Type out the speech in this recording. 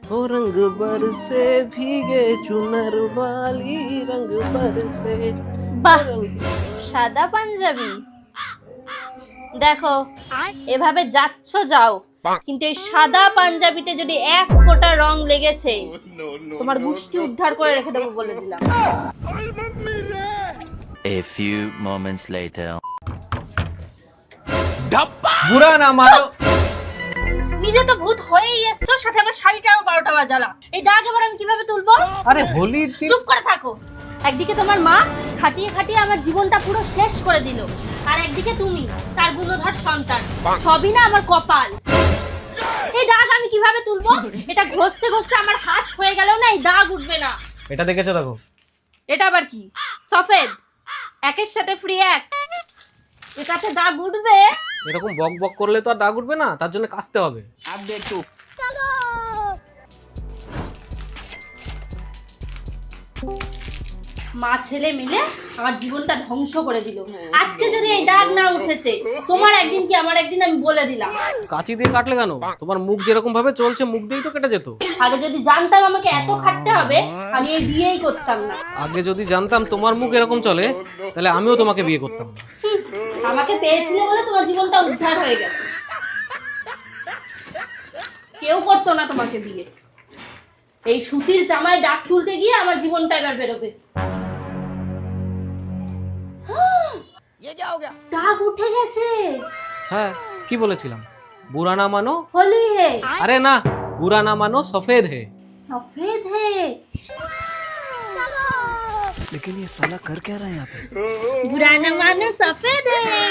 ओ रंग बरसे भीगे चुनर वाली रंग बरसे বাহ, সাদা পাঞ্জাবি। দেখো, এভাবে যাচ্ছ যাও, কিন্তু এই সাদা পাঞ্জাবিতে যদি এক ফোঁটা রং লেগেছে, তোমার গুষ্টি উদ্ধার করে রেখে দেবো বলে দিলাম। A few moments later. বুড়া না মানো। নিজে তো ভূত হয়েই এসছো, সাথে আমার শাড়িটাও 12টা বাজালা। এই দাগ এবার আমি কিভাবে তুলবো? আরে হোলির দিন চুপ করে থাকো। একদিকে তোমার মা খাটিয়ে খাটিয়ে আমার জীবনটা পুরো শেষ করে দিল, আর একদিকে তুমি তার গুণধর সন্তান। সবই না আমার কপাল। এই দাগ আমি কিভাবে তুলবো? এটা ঘষতে ঘষতে আমার হাত হয়ে গেলেও না এই দাগ উঠবে না। এটা দেখেছো দেখো। এটা আবার কি? সফেদ একের সাথে ফ্রি এক, এটাতে দাগ উঠবে? এরকম বক বক করলে তো আর দাগ উঠবে না, তার জন্য কাচতে হবে। মা ছেলে মিলে আমার জীবনটা ধ্বংস করে দিল। আজকে যদি এই দাগ না উঠেছে, তোমার একদিন কি আমার একদিন, আমি বলে দিলাম। কাঁচি দিয়ে কাটলে কেন? তোমার মুখ যেরকম ভাবে চলছে মুখ দিয়েই তো কেটে যেত। আগে যদি জানতাম আমাকে এত খাটতে হবে, আমি এই বিয়েই করতাম না। আগে যদি জানতাম তোমার মুখ এরকম চলে, তাহলে আমিও তোমাকে বিয়ে করতাম না। আমাকে পেয়েছিলে বলে তোমার জীবনটা উদ্ধার হয়ে গেছে। কেউ করতো না তোমাকে বিয়ে। এই সুতির জামায় দাগ তুলতে গিয়ে আমার জীবনটা এবার বেরোবে। দাগ উঠে গেছে। হ্যাঁ, কি বলেছিলাম? বুড়া না মানো। হোলি হে। আরে না, বুড়া না মানো সফেদ হে। सफेद है। लेकिन ये साला कर क्या रहा है यहाँ पे? बुरा न मानो सफेद है।